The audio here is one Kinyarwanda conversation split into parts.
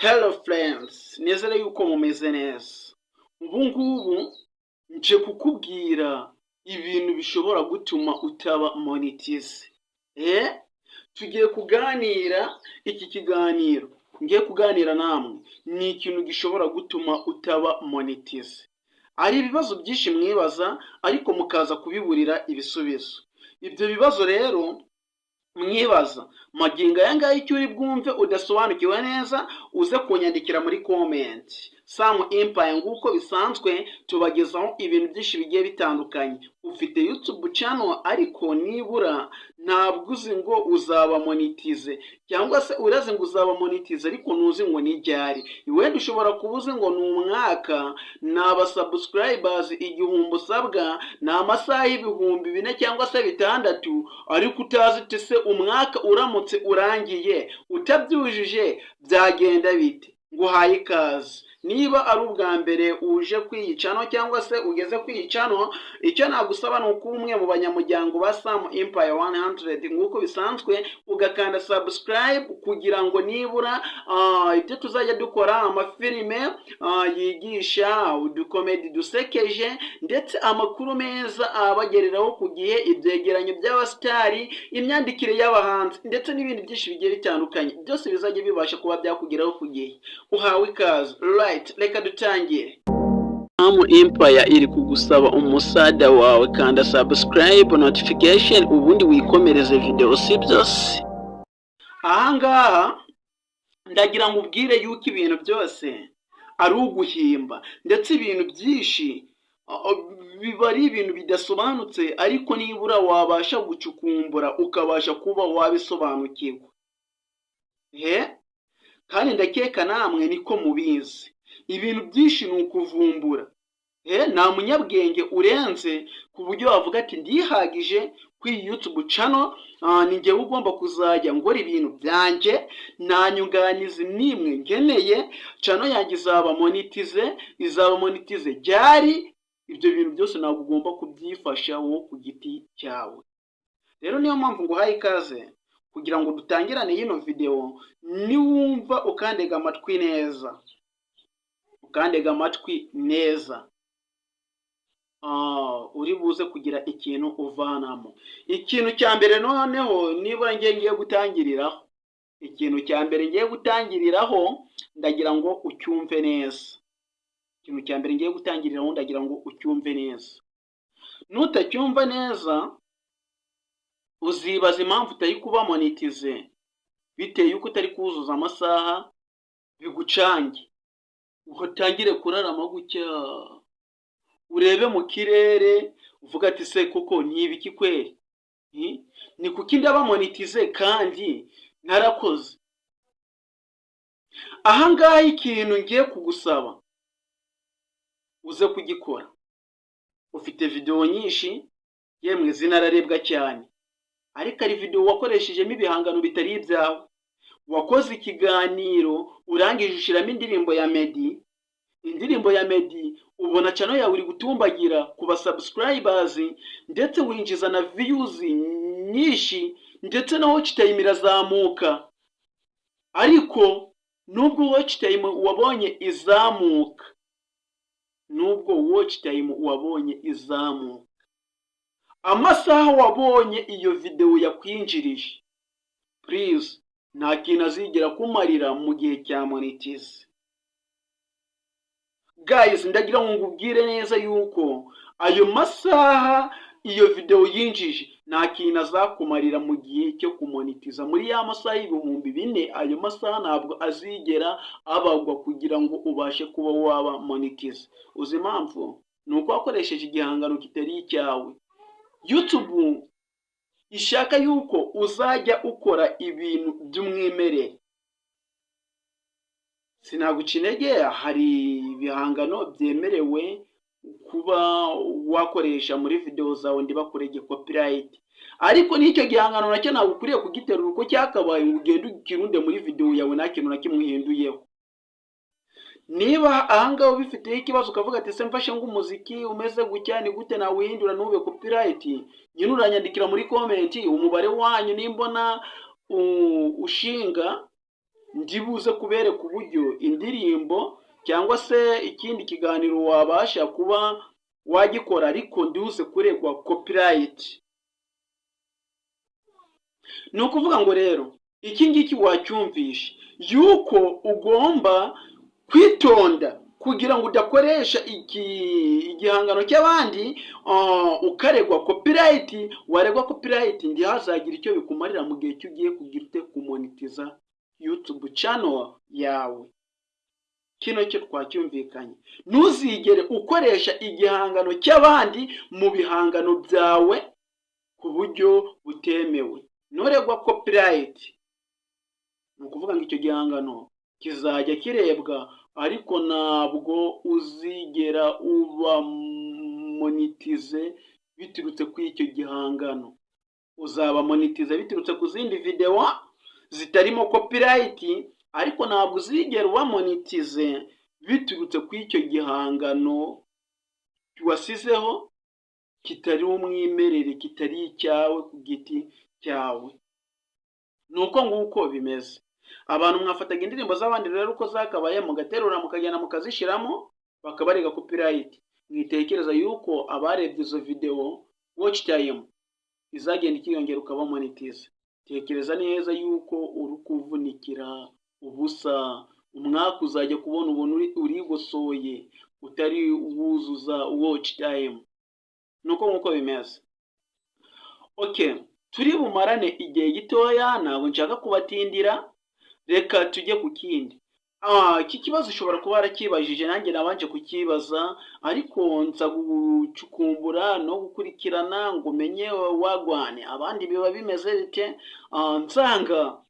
Hello friends, nizere yuko mumeze neza. Ubu ngubu nje kukubwira ibintu bishobora gutuma utaba monetize. Tugiye kuganira iki kiganiro. Ngiye kuganira namwe ni ikintu gishobora gutuma utaba monetize. Ari ibibazo byinshi mwibaza ariko mukaza kubiburira ibisubizo. Ibyo bibazo rero mwibaza magingo aya ngaya icyo uri bwumve udasobanukiwe neza uze kunyandikira muri comment. Sam Empire nguko bisanzwe tubagezaho ibintu byinshi bigiye bitandukanye. Ufite YouTube channel ariko nibura ntabwo uzi ngo uzaba monetize, cyangwa se urazi ngo uzaba monetize ariko ntuzi ngo ni ryari. Wenda ushobora kubuza ngo ni umwaka, naba subscribers 1000 usabwa, ni amasaha 4000 cyangwa se 6, ariko utazi tese umwaka uramutse urangiye utabyujije byagenda bite. Nguhaye ikaze. Niba ari ubwa mbere uje kwiyicano cyangwa se ugeze kwiyicano, icyo nagusaba ni uko umwe mu banyamuryango ba Sam Empire 100 nguko bisanzwe ugakanda subscribe kugira ngo nibura ibyo tuzajya dukora amafilime yigisha, udukomedi dusekeje ndetse amakuru meza abagereraho ku gihe, ibyegeranyo by'abastari, imyandikire y'abahanzi ndetse n'ibindi byinshi bigiye bitandukanye, byose bizajya bibasha kuba byakugeraho ku gihe. Uhawe ikaze. Reka dutangire. Sam Empire iri kugusaba umusada wawe, kanda subscribe, notification ubundi wikomereze video, si byose. Ahangaha ndagira ngo ubwire yuko ibintu byose ari uguhimba ndetse ibintu byinshi biba ari ibintu bidasobanutse, ariko nibura wabasha gucukumbura ukabasha kuba wabisobanukirwa. Kandi ndakeka namwe niko mubizi. Ibintu byinshi ni ukuvumbura. Nta munyabwenge urenze ku buryo wavuga ati ndihagije kuri YouTube channel, ni njyewe ugomba kuzajya ngora ibintu byanjye, nta nyunganizi nimwe ngeneye, channel yanjye izaba monetize ryari. Ibyo bintu byose ntabwo ugomba kubyifasha wowe ku giti cyawe. Rero niyo mpamvu nguhaye ikaze kugira ngo dutangirane yino video. Niwumva ukandega amatwi neza, uri buze kugira ikintu uvanamo. Ikintu cya mbere noneho nibura ngiye gutangiriraho, ndagira ngo ucyumve neza. Nutacyumva neza uzibaza impamvu utari kuba monetize, biteye yuko utari kuzuza amasaha bigucange, utangire kurarama gutya, urebe mu kirere uvuga ati se koko ni ibiki kweri, ni kuki ndaba monetize kandi narakoze. Ahangaha ikintu ngiye kugusaba uze kugikora. Ufite video nyinshi, yemwe zinararebwa cyane, ariko ari video wakoreshejemo ibihangano bitari ibyawe. Wakoze ikiganiro urangije ushiramo indirimbo ya Meddy, ubona channel yawe iri gutumbagira ku ba subscribers ndetse winjiza na views nyinshi ndetse na watch time irazamuka. Ariko nubwo watch time wabonye izamuka, amasaha wabonye iyo video yakwinjirije, please nta kintu azigera kumarira mu gihe cya monetize. Guys, ndagira ngo ngubwire neza yuko ayo masaha iyo video yinjije nta kintu azakumarira mu gihe cyo kumonetiza. Muri ya masaha 4000, ayo masaha ntabwo azigera abagwa kugira ngo ubashe kuba waba monetize. Uzi impamvu? Nuko wakoresheje igihangano kitari icyawe. YouTube ishaka yuko uzajya ukora ibintu by'umwimerere. Sinaguca intege, hari ibihangano byemerewe kuba wakoresha muri video zawe ndibakurege copyright, ariko n'icyo gihangano nacyo ntabwo ukwiye kugiterura uko cyakabaye ngo ugende ukirunde muri video yawe nta kintu na kimwe uhinduyeho. Niba ahangaho ubifiteho ikibazo ukavuga ati se mfashe ngo umuziki umeze gutya ni gute nawihindura nube copyright, nyine uranyandikira muri comment umubare wanyu nimbona ushinga ndibuze kubereka uburyo indirimbo cyangwa se ikindi kiganiro wabasha kuba wagikora ariko ndibuze kuregwa copyright. Ni ukuvuga ngo rero iki ngiki wacyumvisha yuko ugomba kwitonda kugira ngo udakoresha igihangano cy'abandi ukaregwa copyright. Waregwa copyright ndihazagira icyo bikumarira mu gihe cyugiye kugira ute kumonetiza YouTube channel yawe. Kino cyo twacyumvikanye. Ntuzigere ukoresha igihangano cy'abandi mu bihangano byawe ku buryo butemewe. Nuregwa copyright, ni ukuvuga ngo icyo gihangano kizajya kirebwa ariko ntabwo uzigera uba monetize biturutse ku icyo gihangano. Uzaba monetize biturutse ku zindi video zitarimo copyright, ariko ntabwo uzigera uba monetize biturutse ku icyo gihangano wasizeho kitari umwimerere, kitari icyawe ku giti cyawe. Nuko nguko bimeze. Abantu mwafataga indirimbo z'abandi rero uko zakabaye mugaterura mukagenda mukazishiramo bakabarega copyright. Mwitekereza yuko abarebye izo video watch time izagenda ikiyongera ukaba monetize. Tekereza neza yuko uri kuvunikira ubusa. Umwaka uzajya kubona ubuntu urigosoye utari wuzuza watch time. Nuko nguko bimeze. Okay, turi bumarane igihe gitoya, ntabwo nshaka kubatindira. Reka tujye ku kindi. Iki kibazo ushobora kuba warakibajije, nanjye nabanje kukibaza, ariko nza gucukumbura no gukurikirana ngo menye wagwane abandi biba bimeze bite. Nsanga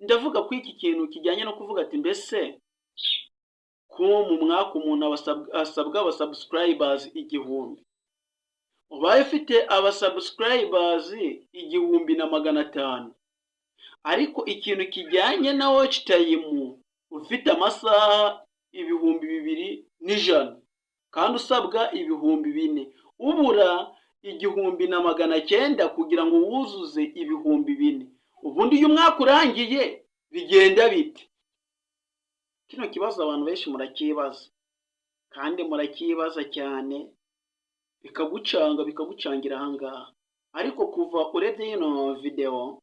ndavuga ku iki kintu kijyanye no kuvuga ati mbese ko mu mwaka umuntu asabwa abasubscribers 1000, ubaye ufite abasubscribers 1500, ariko ikintu kijyanye na watch time ufite amasaha 2100 kandi usabwa 4000, ubura 1900 kugira ngo wuzuze 4000. Ubundi uyu mwaka urangiye bigenda bite? Kino kibazo abantu benshi murakibaza, kandi murakibaza cyane bikagucangira ahangaha. Ariko kuva urebye ino video,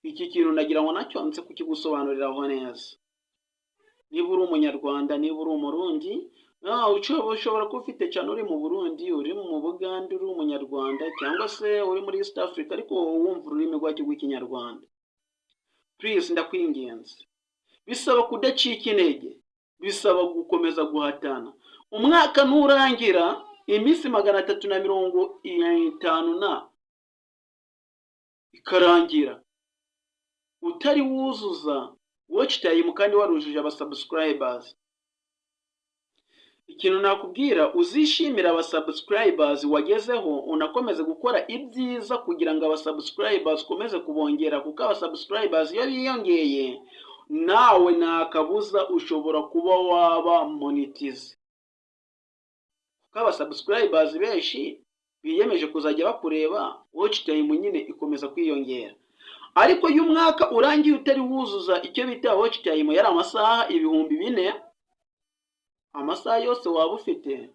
iki kintu nagira ngo nacyo nze kukigusobanuriraho neza. Niba uri umunyarwanda, niba uri umurundi, ushobora kuba ufite cyane uri mu Burundi, uri mu Buganda, uri umunyarwanda, cyangwa se uri muri East Africa ariko wumva ururimi rw'Ikinyarwanda. Please ndakwinginze, bisaba kudacika intege, bisaba gukomeza guhatana. Umwaka nurangira iminsi 350 ikarangira utari wuzuza watch time kandi warujuje abasubscribers, ikintu nakubwira uzishimira abasubscribers wagezeho, unakomeze gukora ibyiza kugira ngo abasubscribers komeze kubongera, kuko abasubscribers iyo biyongeye nawe nakabuza ushobora kuba waba monetize. Kuko abasubscribers benshi biyemeje kuzajya bakureba, watch time nyine ikomeza kwiyongera. Ariko iyo umwaka urangiye utari wuzuza icyo bita watch time yari amasaha 4000, amasaha yose waba ufite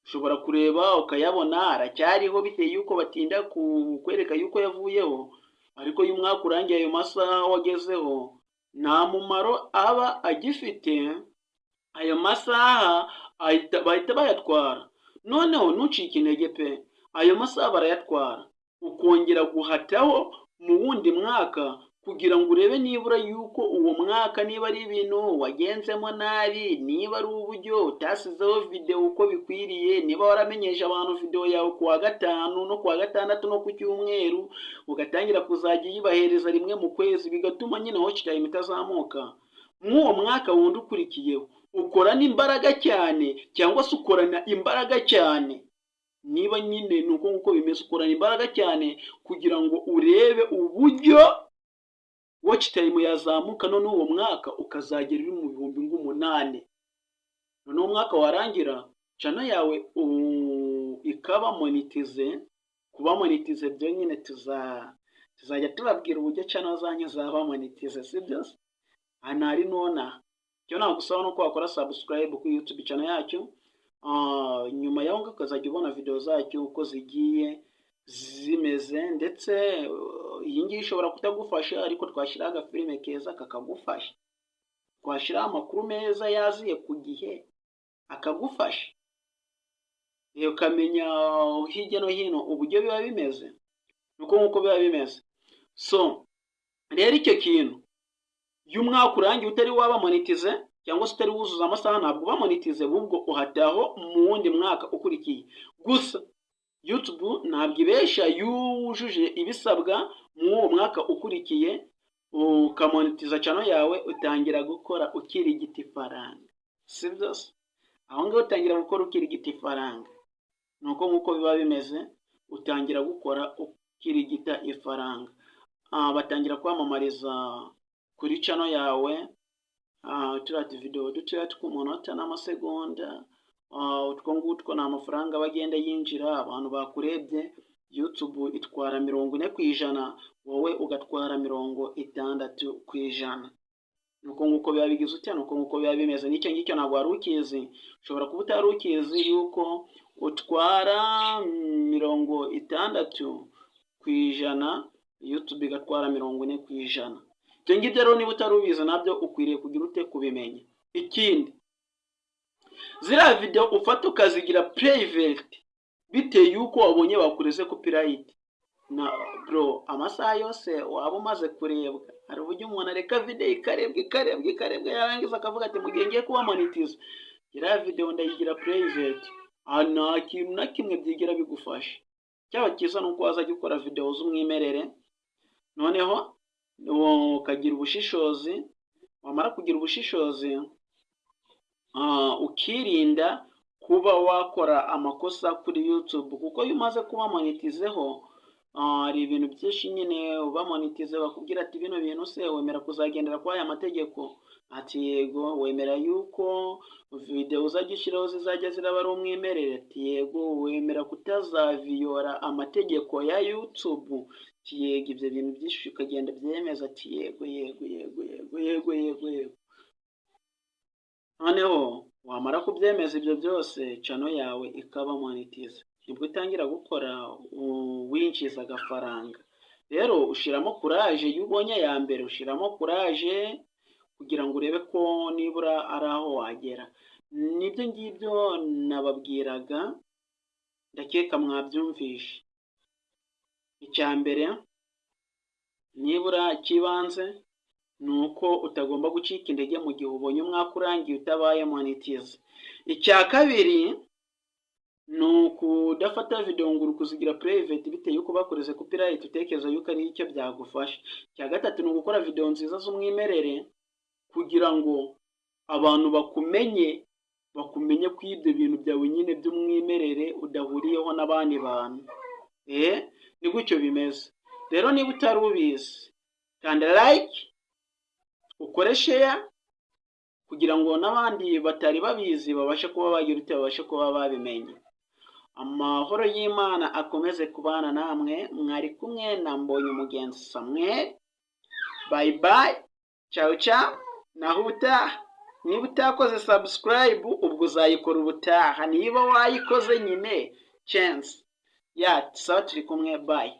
ushobora kureba ukayabona aracyariho biteye yuko batinda kukwereka yuko yavuyeho. Ariko iyo umwaka urangiye ayo masaha wagezeho nta mumaro aba agifite, ayo masaha bahita bayatwara. Noneho ntucike intege pe, ayo masaha barayatwara, ukongera guhataho mu wundi mwaka kugira ngo urebe nibura yuko uwo mwaka niba ari ibintu wagenzemo nabi, niba ari uburyo utasizeho video uko bikwiriye, niba waramenyesha abantu video yawe kuwa gatanu no kuwa gatandatu no ku cyumweru, ugatangira kuzajya yibahereza rimwe mu kwezi, bigatuma nyine watch time itazamuka. Mw'uwo mwaka wundi ukurikiyeho ukorana imbaraga cyane, cyangwa se ukorana imbaraga cyane. Niba nyine nuko nguko bimeze, ukorana imbaraga cyane kugira ngo urebe uburyo watch time yazamuka, none uwo mwaka ukazagera uri mu 8,000. None uwo mwaka warangira channel yawe ikaba monetize. Kuba monetize byo nyine tuzajya tubabwira uburyo channel zanyu zaba monetize, sibyo? Hano hari nona cyo nagusaba no wakora subscribe ku YouTube channel yacu. Nyuma yaho ukazajya ubona video zacu uko zigiye zimeze, ndetse iyi ngiyi ishobora kutagufasha ariko twashyira agafilime keza kakagufasha, twashyira amakuru meza yaziye ku gihe akagufasha, ukamenya hirya no hino uburyo biba bimeze, nuko nkuko biba bimeze. So rero icyo kintu iyo umwaka urangiye utari waba monetize cyangwa se utari wuzuza amasaha ntabwo uba monetize, ahubwo uhataho mu wundi mwaka ukurikiye. Gusa YouTube ntabwo ibesha yujuje ibisabwa mu uwo mwaka ukurikiye ukamonetiza channel yawe, utangira gukora ukirigita ifaranga, sibyo? Aho ngaho utangira gukora ukirigita ifaranga, nuko nkuko biba bimeze, utangira gukora ukirigita ifaranga. Batangira kwamamariza kuri channel yawe turati video dutoya tw'umunota n'amasegonda, utwo ngutwo ni amafaranga bagenda yinjira, abantu bakurebye YouTube itwara 40%, wowe ugatwara 60%. Nuko nkuko biba bigize utya, nuko nkuko biba bimeze. Nicyo ngicyo ntabwo wari ukizi, ushobora kuba utari ukizi yuko utwara 60%, YouTube igatwara 40%. Ibyo ngibyo rero niba utari ubizi nabyo ukwiriye kugira ute kubimenya. Ikindi, ziriya video ufata ukazigira private bitewe yuko wabonye bakureze copyright, na bro amasaha yose waba umaze kurebwa, hari uburyo umuntu areka video ikarebwa yarangiza akavuga ati mugiye ngiye kuba monetize, iriya video ndayigira private, nta kintu na kimwe byigira bigufasha. Cyaba cyiza nuko wazajya ukora video z'umwimerere, noneho ukagira ubushishozi. Wamara kugira ubushishozi ukirinda kuba wakora amakosa kuri YouTube, kuko iyo umaze kuba monetizeho hari ibintu byinshi nyine uba monetize bakubwira ati bino bintu se wemera kuzagendera kwa aya mategeko? Ati yego. Wemera yuko video uzajya ushyiraho zizajya ziraba ari umwimerere? Ati yego. Wemera kutazaviyora amategeko ya YouTube? Ati yego. Ibyo bintu byinshi ukagenda byemeza. Ati yego. Noneho wamara kubyemeza ibyo byose, channel yawe ikaba monetize, nibwo utangira gukora winjiza agafaranga. Rero ushiramo courage iyo ubonye ya mbere, ushiramo courage kugira ngo urebe ko nibura ari aho wagera. Nibyo ngibyo nababwiraga, ndakeka mwabyumvishe. Icya mbere nibura kibanze nuko utagomba gucika intege mu gihe ubonye umwaka urangiye utabaye monetize. Icya kabiri nukudafata video ngo ukuzigira private bitewe yuko bakoreze copyright utekereza yuko ari icyo byagufasha. Icya gatatu ni gukora video nziza z'umwimerere kugira ngo abantu bakumenye ko ibyo bintu byawe nyine by'umwimerere udahuriyeho n'abandi bantu. Ni gutyo bimeze. Rero niba utari ubizi, kanda like, ukore share kugira ngo n'abandi batari babizi babashe kuba bagira ute, babashe kuba babimenye. Amahoro y'Imana akomeze kubana namwe. Mwari kumwe na Mbonyumugenzi Samuel. Bye bye, ciao ciao, naho ubutaha. Niba utakoze subscribe ubwo uzayikora ubutaha, niba wayikoze nyine chance. Sawa turi kumwe, bye.